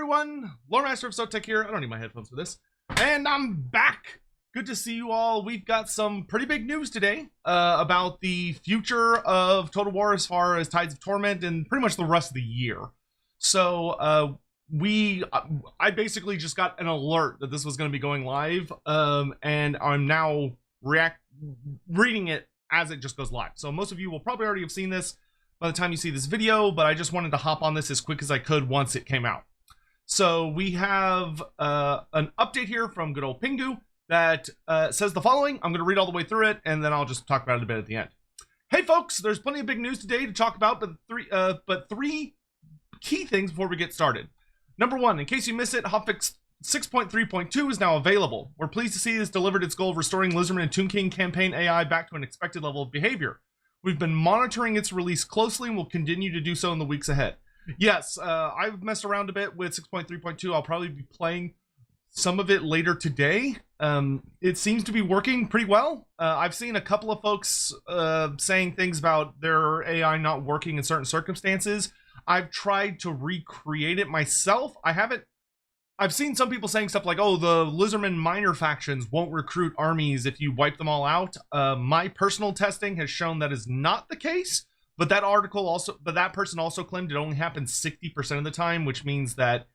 everyone, Loremaster of SoTech here. I don't need my headphones for this. And I'm back. Good to see you all. We've got some pretty big news today about the future of Total War as far as Tides of Torment and pretty much the rest of the year. So I basically just got an alert that this was going to be going live, and I'm now reading it as it just goes live. So most of you will probably already have seen this by the time you see this video, but I just wanted to hop on this as quick as I could once it came out. So we have an update here from good old Pingu that says the following. I'm going to read all the way through it, and then I'll just talk about it a bit at the end. Hey folks, there's plenty of big news today to talk about, but three key things before we get started. Number one, in case you miss it, hotfix 6.3.2 is now available. We're pleased to see it's delivered its goal of restoring Lizardman and Tomb King campaign AI back to an expected level of behavior. We've been monitoring its release closely and will continue to do so in the weeks ahead. Yes, I've messed around a bit with 6.3.2. I'll probably be playing some of it later today. It seems to be working pretty well. I've seen a couple of folks saying things about their AI not working in certain circumstances. I've tried to recreate it myself. I've seen some people saying stuff like, oh, the Lizardman minor factions won't recruit armies if you wipe them all out. My personal testing has shown that is not the case, but that person also claimed it only happens 60% of the time, which means that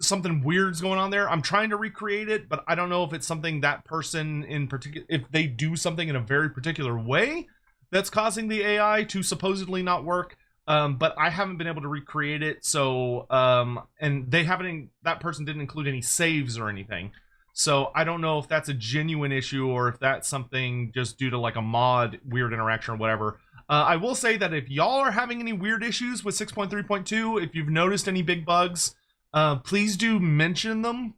something weird's going on there. I'm trying to recreate it, but I don't know if it's something that person in particular, if they do something in a very particular way that's causing the AI to supposedly not work. But I haven't been able to recreate it, so and that person didn't include any saves or anything, so I don't know if that's a genuine issue or if that's something just due to like a mod weird interaction or whatever. I will say that if y'all are having any weird issues with 6.3.2, if you've noticed any big bugs, please do mention them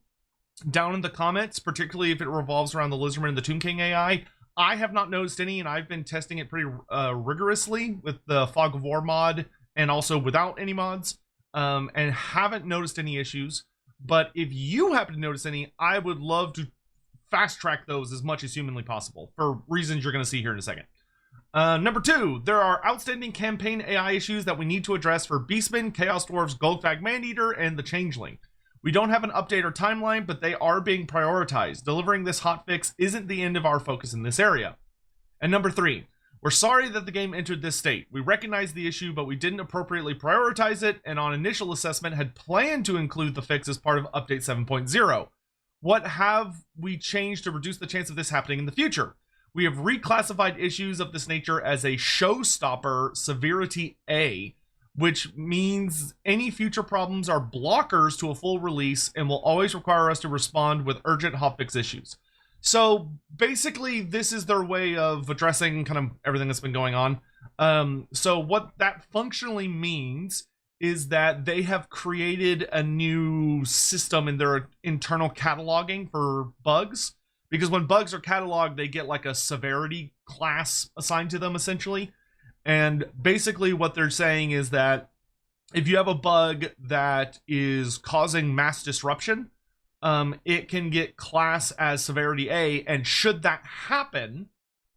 down in the comments, particularly if it revolves around the Lizardman and the Tomb King AI. I have not noticed any, and I've been testing it pretty rigorously with the Fog of War mod and also without any mods, and haven't noticed any issues. But if you happen to notice any, I would love to fast track those as much as humanly possible for reasons you're going to see here in a second. Number two, there are outstanding campaign AI issues that we need to address for Beastman, Chaos Dwarves, Goldfag Maneater, and the Changeling. We don't have an update or timeline, but they are being prioritized. Delivering this hotfix isn't the end of our focus in this area. And number three, we're sorry that the game entered this state. We recognize the issue, but we didn't appropriately prioritize it, and on initial assessment had planned to include the fix as part of Update 7.0. What have we changed to reduce the chance of this happening in the future? We have reclassified issues of this nature as a showstopper severity A, which means any future problems are blockers to a full release and will always require us to respond with urgent hotfix issues. So basically, this is their way of addressing kind of everything that's been going on. So what that functionally means is that they have created a new system in their internal cataloging for bugs. Because when bugs are cataloged, they get like a severity class assigned to them, essentially. And basically what they're saying is that if you have a bug that is causing mass disruption, it can get class as severity A, and should that happen,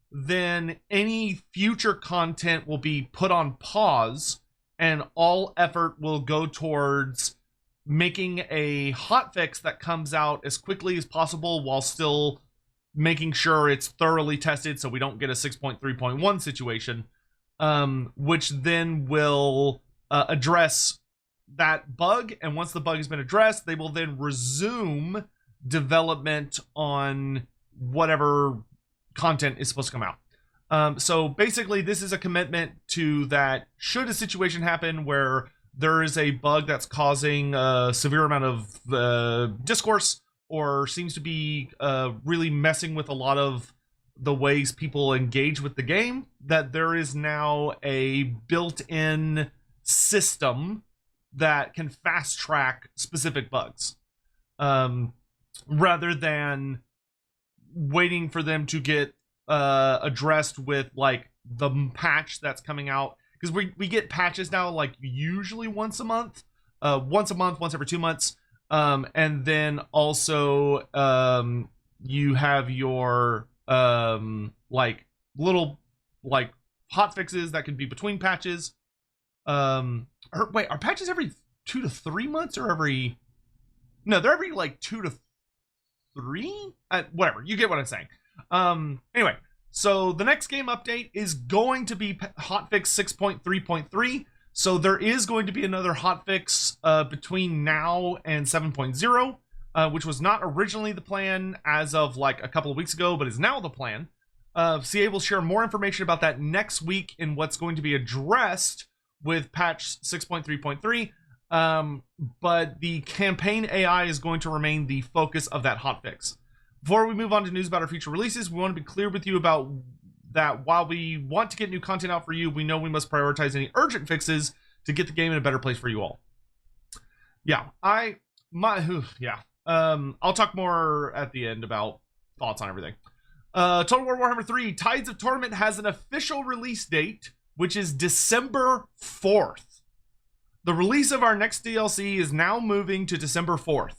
then any future content will be put on pause and all effort will go towards making a hotfix that comes out as quickly as possible while still making sure it's thoroughly tested so we don't get a 6.3.1 situation. Which then will address that bug, and once the bug has been addressed, they will then resume development on whatever content is supposed to come out. So basically, this is a commitment to that should a situation happen where there is a bug that's causing a severe amount of discourse or seems to be really messing with a lot of the ways people engage with the game, that there is now a built-in system that can fast track specific bugs, rather than waiting for them to get addressed with like the patch that's coming out, because we get patches now like usually once a month, once every 2 months, and then also you have your like little like hot fixes that can be between patches. Wait, are patches every 2 to 3 months, or every... No, they're every like 2 to 3? Whatever, you get what I'm saying. Anyway, so the next game update is going to be hotfix 6.3.3. So there is going to be another hotfix between now and 7.0, which was not originally the plan as of like a couple of weeks ago, but is now the plan. CA will share more information about that next week in what's going to be addressed with patch 6.3.3. But the campaign AI is going to remain the focus of that hotfix. Before we move on to news about our future releases, we want to be clear with you about that while we want to get new content out for you, we know we must prioritize any urgent fixes to get the game in a better place for you all. Yeah, I'll talk more at the end about thoughts on everything. Total War Warhammer 3 Tides of Torment has an official release date, which is December 4th. The release of our next DLC is now moving to December 4th.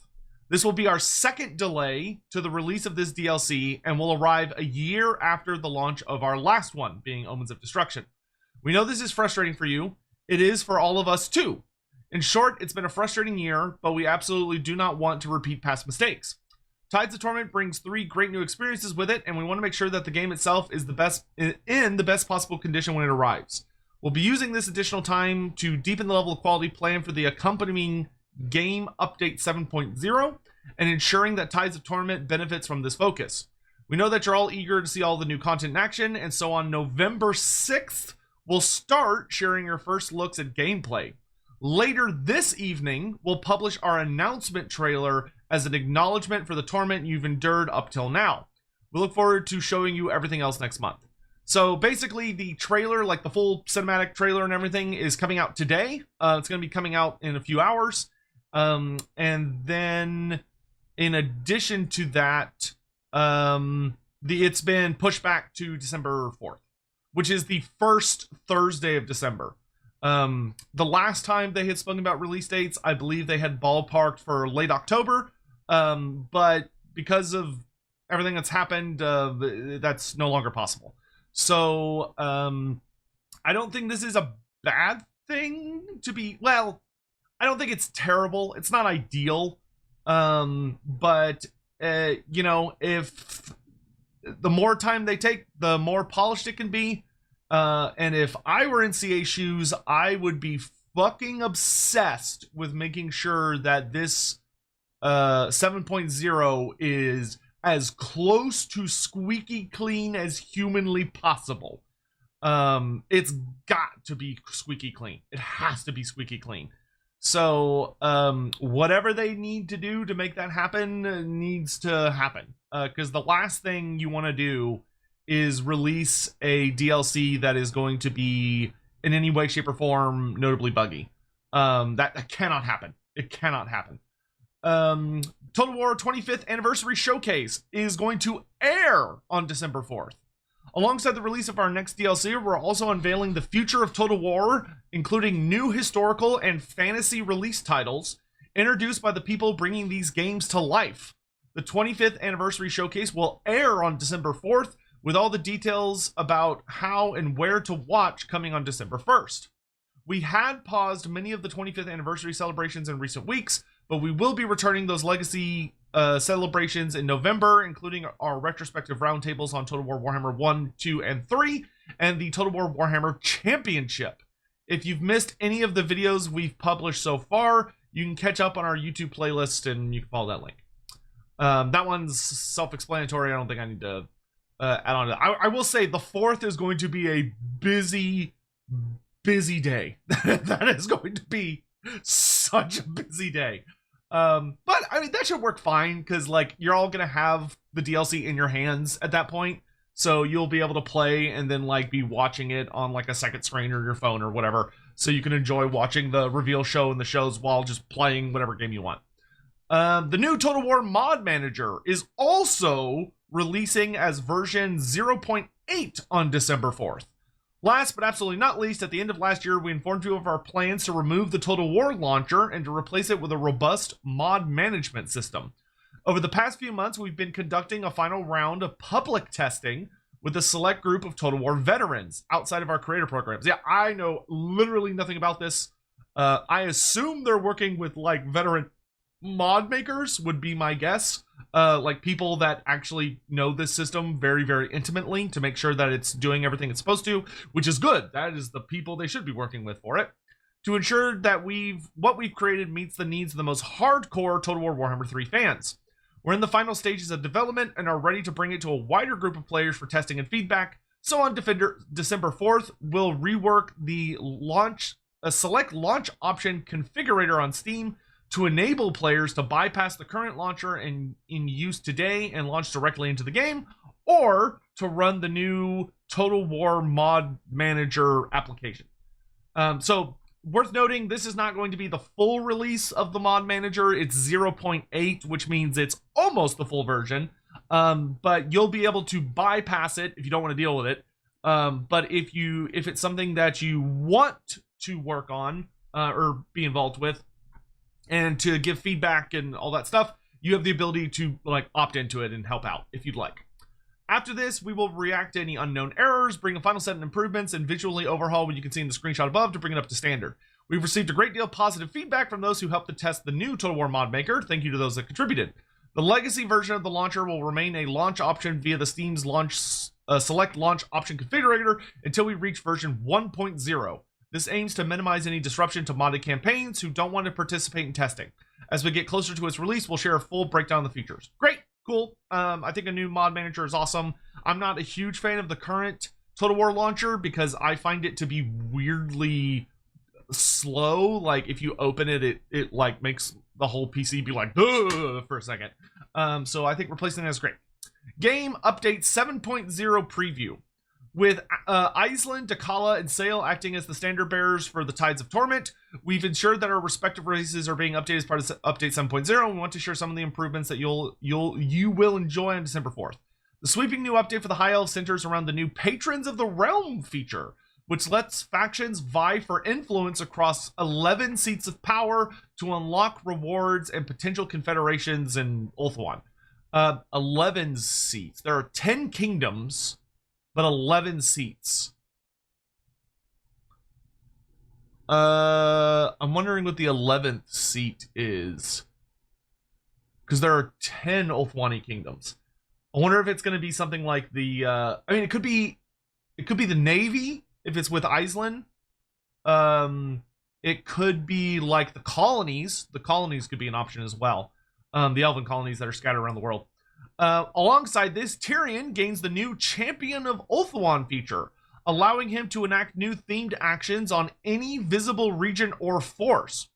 This will be our second delay to the release of this DLC and will arrive a year after the launch of our last one, being Omens of Destruction. We know this is frustrating for you. It is for all of us too. In short, it's been a frustrating year, but we absolutely do not want to repeat past mistakes. Tides of Torment brings 3 great new experiences with it, and we want to make sure that the game itself is in the best possible condition when it arrives. We'll be using this additional time to deepen the level of quality planned for the accompanying game update 7.0 and ensuring that Tides of Torment benefits from this focus. We know that you're all eager to see all the new content in action, and so on November 6th, we'll start sharing your first looks at gameplay. Later this evening, we'll publish our announcement trailer as an acknowledgement for the torment you've endured up till now. We look forward to showing you everything else next month. So basically the trailer, like the full cinematic trailer and everything, is coming out today. It's going to be coming out in a few hours. And then in addition to that, it's been pushed back to December 4th, which is the first Thursday of December. The last time they had spoken about release dates, I believe they had ballparked for late October. But because of everything that's happened, that's no longer possible. So, I don't think this is a bad thing to be, well, I don't think it's terrible. It's not ideal. But, you know, if the more time they take, the more polished it can be. And if I were in CA shoes, I would be fucking obsessed with making sure that this 7.0 is as close to squeaky clean as humanly possible. It's got to be squeaky clean. It has to be squeaky clean. So whatever they need to do to make that happen needs to happen. Because the last thing you want to do is release a DLC that is going to be in any way, shape, or form notably buggy. That cannot happen. It cannot happen. Total War 25th Anniversary Showcase is going to air on December 4th. Alongside the release of our next DLC, we're also unveiling the future of Total War, including new historical and fantasy release titles introduced by the people bringing these games to life. The 25th Anniversary Showcase will air on December 4th, with all the details about how and where to watch coming on December 1st. We had paused many of the 25th anniversary celebrations in recent weeks, but we will be returning those legacy celebrations in November, including our retrospective roundtables on Total War Warhammer 1, 2, and 3, and the Total War Warhammer Championship. If you've missed any of the videos we've published so far, you can catch up on our YouTube playlist, and you can follow that link. That one's self-explanatory. I don't think I need to add on to that. I will say the 4th is going to be a busy day. That is going to be such a busy day. But I mean, that should work fine, because like you're all gonna have the DLC in your hands at that point, so you'll be able to play and then like be watching it on like a second screen or your phone or whatever, so you can enjoy watching the reveal show and the shows while just playing whatever game you want. The new Total War mod manager is also releasing as version 0.8 on December 4th. Last but absolutely not least, at the end of last year, we informed you of our plans to remove the Total War launcher and to replace it with a robust mod management system. Over the past few months, we've been conducting a final round of public testing with a select group of Total War veterans outside of our creator programs. Yeah, I know literally nothing about this. I assume they're working with like veteran mod makers would be my guess. Like people that actually know this system very, very intimately to make sure that it's doing everything it's supposed to, which is good. That is the people they should be working with for it. To ensure that what we've created meets the needs of the most hardcore Total War Warhammer 3 fans. We're in the final stages of development and are ready to bring it to a wider group of players for testing and feedback. So on December 4th, we'll rework the select launch option configurator on Steam to enable players to bypass the current launcher in use today and launch directly into the game, or to run the new Total War Mod Manager application. So worth noting, this is not going to be the full release of the Mod Manager. It's 0.8, which means it's almost the full version. But you'll be able to bypass it if you don't want to deal with it. But if it's something that you want to work on or be involved with and to give feedback and all that stuff, you have the ability to like opt into it and help out if you'd like. After this, we will react to any unknown errors, bring a final set of improvements, and visually overhaul what you can see in the screenshot above to bring it up to standard. We've received a great deal of positive feedback from those who helped to test the new Total War Mod Maker. Thank you to those that contributed. The legacy version of the launcher will remain a launch option via the Steam's select launch option configurator until we reach version 1.0. This aims to minimize any disruption to modded campaigns who don't want to participate in testing. As we get closer to its release, we'll share a full breakdown of the features. Great! Cool. I think a new mod manager is awesome. I'm not a huge fan of the current Total War launcher because I find it to be weirdly slow. Like if you open it, it like makes the whole PC be like for a second. So I think replacing that is great. Game update 7.0 preview. With Iceland, Dakala, and Sail acting as the standard bearers for the Tides of Torment, we've ensured that our respective races are being updated as part of Update 7.0, and we want to share some of the improvements that you will enjoy on December 4th. The sweeping new update for the High Elves centers around the new Patrons of the Realm feature, which lets factions vie for influence across 11 seats of power to unlock rewards and potential confederations in Ulthuan. 11 seats. There are 10 kingdoms, but 11 seats. I'm wondering what the 11th seat is, because there are 10 Ulthuani kingdoms. I wonder if it's going to be something like the. I mean, it could be the Navy if it's with Iceland. It could be like the colonies. The colonies could be an option as well. The Elven colonies that are scattered around the world. Alongside this, Tyrion gains the new Champion of Ulthuan feature, allowing him to enact new themed actions on any visible region or force.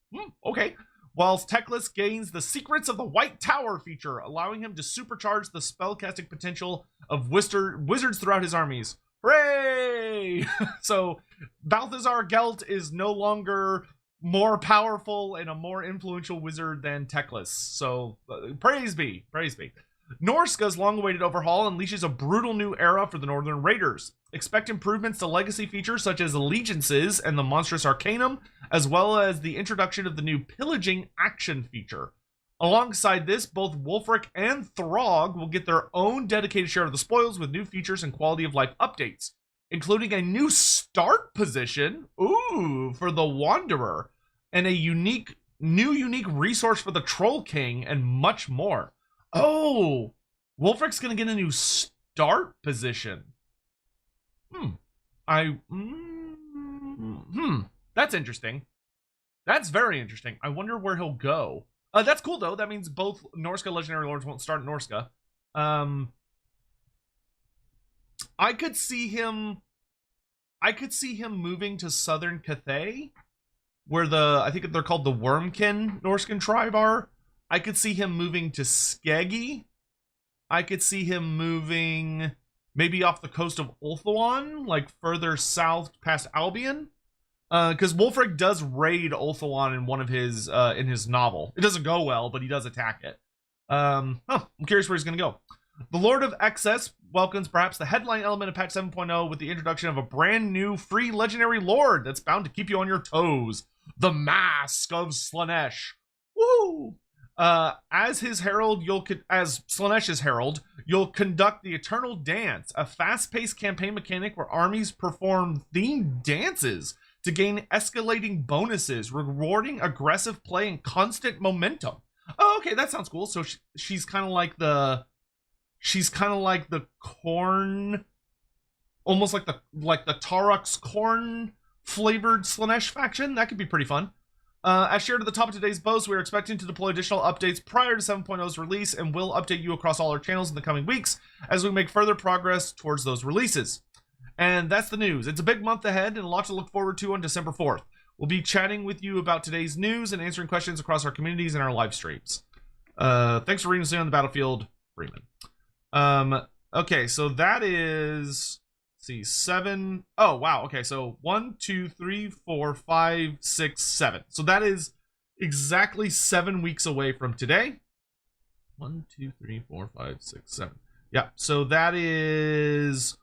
Okay. Whilst Teclis gains the Secrets of the White Tower feature, allowing him to supercharge the spellcasting potential of wizards throughout his armies. Hooray! So, Balthazar Gelt is no longer more powerful and a more influential wizard than Teclis. So, praise be. Praise be. Norska's long-awaited overhaul unleashes a brutal new era for the Northern Raiders. Expect improvements to legacy features such as allegiances and the monstrous arcanum, as well as the introduction of the new pillaging action feature. Alongside this, both Wulfric and Throg will get their own dedicated share of the spoils with new features and quality of life updates, including a new start position, for the Wanderer, and a unique resource for the Troll King, and much more. Oh, Wulfric's gonna get a new start position. That's interesting. That's very interesting. I wonder where he'll go. That's cool though. That means both Norska Legendary Lords won't start in Norska. I could see him moving to Southern Cathay, where I think they're called the Wormkin Norscan tribe are. I could see him moving to Skeggy. I could see him moving maybe off the coast of Ulthuan, like further south past Albion. Because Wulfric does raid Ulthuan in one of his in his novel. It doesn't go well, but he does attack it. I'm curious where he's gonna go. The Lord of Excess welcomes perhaps the headline element of patch 7.0 with the introduction of a brand new free legendary lord that's bound to keep you on your toes. The Mask of Slaanesh. Woo! As Slaanesh's herald, you'll conduct the Eternal Dance, a fast-paced campaign mechanic where armies perform themed dances to gain escalating bonuses, rewarding aggressive play and constant momentum. Oh, okay, that sounds cool. So she's kind of like the corn, almost like the Tarok's corn flavored Slanesh faction. That could be pretty fun. As shared at the top of today's post, we are expecting to deploy additional updates prior to 7.0's release, and will update you across all our channels in the coming weeks as we make further progress towards those releases. And that's the news. It's a big month ahead and a lot to look forward to on December 4th. We'll be chatting with you about today's news and answering questions across our communities and our live streams. Thanks for reading us on the battlefield, Freeman. Okay, so that is... see, 7. Oh, wow. Okay, so 1, 2, 3, 4, 5, 6, 7. So that is exactly 7 weeks away from today. 1, 2, 3, 4, 5, 6, 7. Yeah, so that is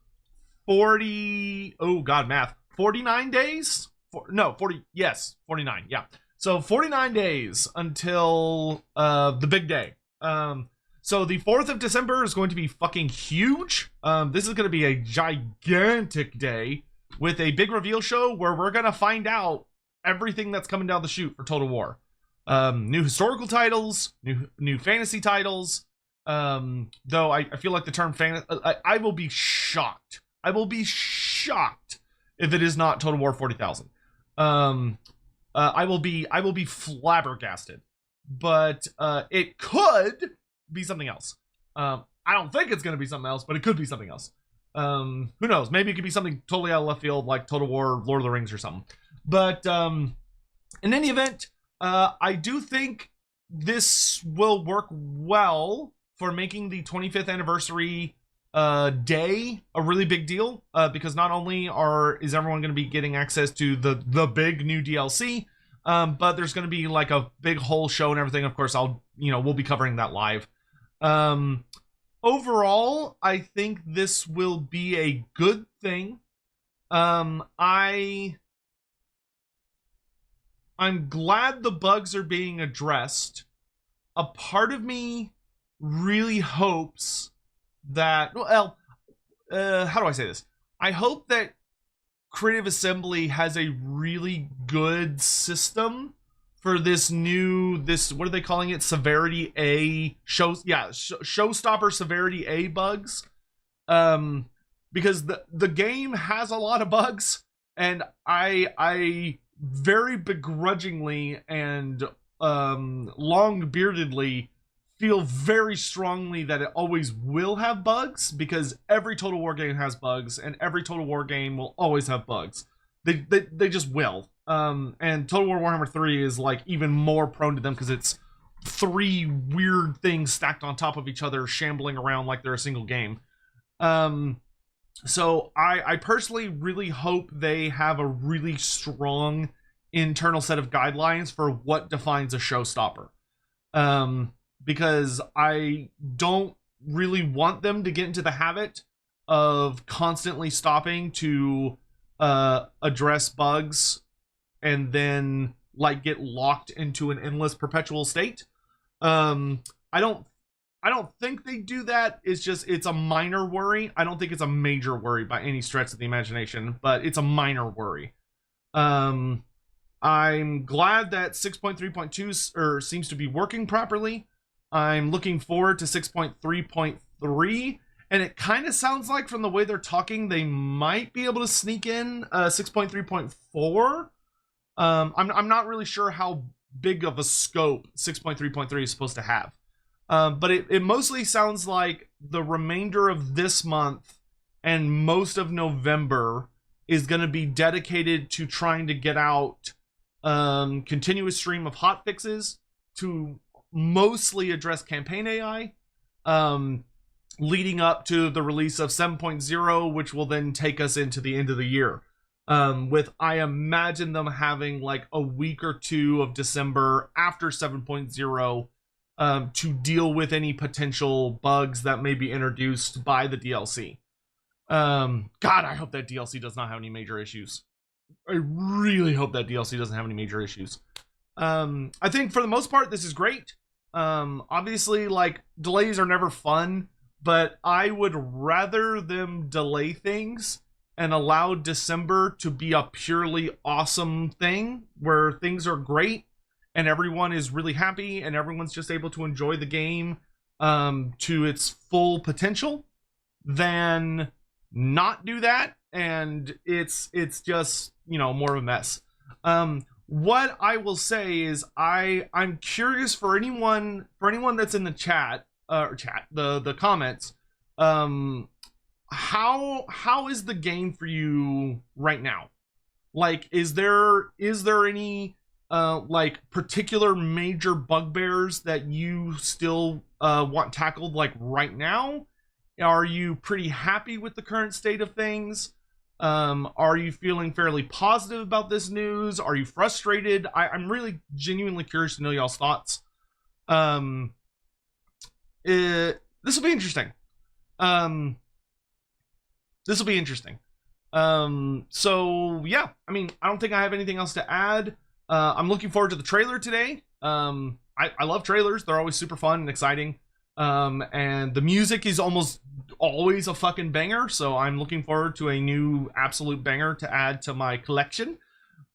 40. Oh, God, math. 49 days? No, 40. Yes, 49. Yeah. So 49 days until the big day. So the 4th of December is going to be fucking huge. This is going to be a gigantic day with a big reveal show where we're going to find out everything that's coming down the chute for Total War. New historical titles, new fantasy titles. Though I feel like the term fantasy, I will be shocked. I will be shocked if it is not Total War 40,000. I will be flabbergasted. But it could be something else. I don't think it's going to be something else, but it could be something else. Who knows? Maybe it could be something totally out of left field, like Total War, Lord of the Rings or something. But in any event, I do think this will work well for making the 25th anniversary day a really big deal, because not only is everyone going to be getting access to the big new DLC, but there's going to be like a big whole show and everything. Of course, we'll be covering that live. Overall, I think this will be a good thing. I'm glad the bugs are being addressed. A part of me really hopes that, well, how do I say this? I hope that Creative Assembly has a really good system for this what are they calling it? Severity A Showstopper Severity A bugs. Because the game has a lot of bugs, and I very begrudgingly and long-beardedly feel very strongly that it always will have bugs, because every Total War game has bugs, and every Total War game will always have bugs. They just will. And Total War Warhammer 3 is like even more prone to them because it's 3 weird things stacked on top of each other, shambling around like they're a single game. So I personally really hope they have a really strong internal set of guidelines for what defines a showstopper. Because I don't really want them to get into the habit of constantly stopping to address bugs and then like get locked into an endless perpetual state. I don't think they do that. It's a minor worry. I don't think it's a major worry by any stretch of the imagination, but it's a minor worry. I'm glad that 6.3.2 seems to be working properly. I'm looking forward to 6.3.3, and it kind of sounds like from the way they're talking, they might be able to sneak in 6.3.4. I'm not really sure how big of a scope 6.3.3 is supposed to have. But it mostly sounds like the remainder of this month and most of November is going to be dedicated to trying to get out continuous stream of hotfixes to mostly address campaign AI, leading up to the release of 7.0, which will then take us into the end of the year. With, I imagine them having like a week or two of December after 7.0 to deal with any potential bugs that may be introduced by the DLC. God, I hope that DLC does not have any major issues. I really hope that DLC doesn't have any major issues. I think for the most part, this is great. Obviously, like, delays are never fun, but I would rather them delay things and allowed December to be a purely awesome thing where things are great and everyone is really happy and everyone's just able to enjoy the game to its full potential, than not do that and it's just, you know, more of a mess. What I will say is I'm curious for anyone that's in the chat the comments, how is the game for you right now? Like, is there any like particular major bugbears that you still want tackled, like right now? Are you pretty happy with the current state of things? Are you feeling fairly positive about this news? Are you frustrated? I'm really genuinely curious to know y'all's thoughts. This will be interesting. So yeah, I mean, I don't think I have anything else to add. I'm looking forward to the trailer today. I love trailers. They're always super fun and exciting. And the music is almost always a fucking banger, so I'm looking forward to a new absolute banger to add to my collection.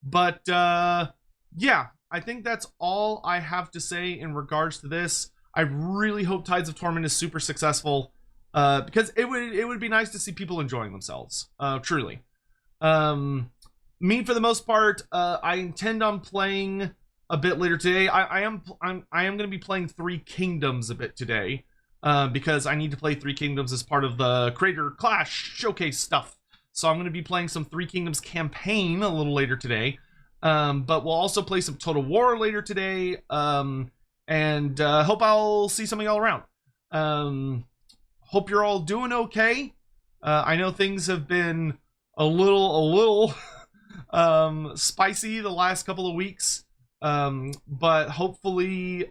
But yeah, I think that's all I have to say in regards to this. I really hope Tides of Torment is super successful, because it would be nice to see people enjoying themselves, truly. Me, for the most part, I intend on playing a bit later today. I am going to be playing Three Kingdoms a bit today, because I need to play Three Kingdoms as part of the Creator Clash Showcase stuff. So I'm going to be playing some Three Kingdoms campaign a little later today, but we'll also play some Total War later today, and hope I'll see some of y'all around. Hope you're all doing okay. I know things have been a little spicy the last couple of weeks, but hopefully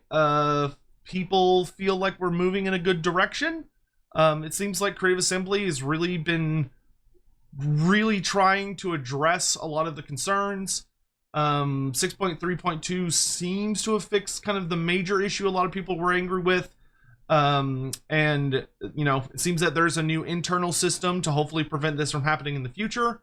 people feel like we're moving in a good direction. It seems like Creative Assembly has really been trying to address a lot of the concerns. 6.3.2 seems to have fixed kind of the major issue a lot of people were angry with. And you know, it seems that there's a new internal system to hopefully prevent this from happening in the future.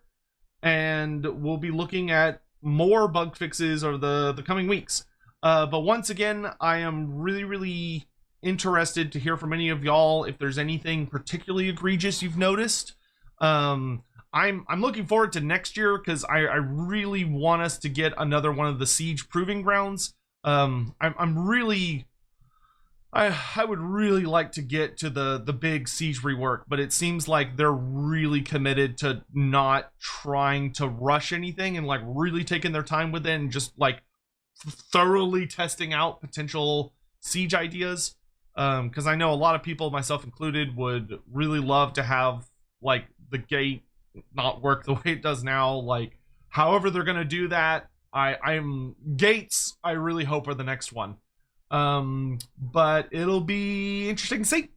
And we'll be looking at more bug fixes over the coming weeks. But once again, I am really interested to hear from any of y'all if there's anything particularly egregious you've noticed. I'm looking forward to next year, because I really want us to get another one of the Siege Proving Grounds. I would really like to get to the big Siege rework, but it seems like they're really committed to not trying to rush anything and like really taking their time with it and just like thoroughly testing out potential Siege ideas. Because I know a lot of people, myself included, would really love to have like the gate not work the way it does now. Like, however they're gonna do that, I'm gates, I really hope, are the next one. But it'll be interesting to see.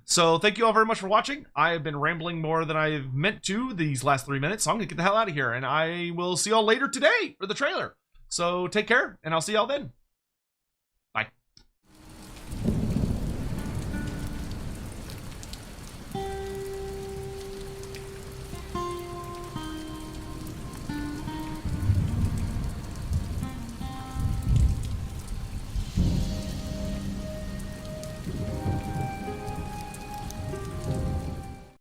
So thank you all very much for watching. I've been rambling more than I've meant to these last 3 minutes, so I'm gonna get the hell out of here, and I will see y'all later today for the trailer. So take care, and I'll see y'all then.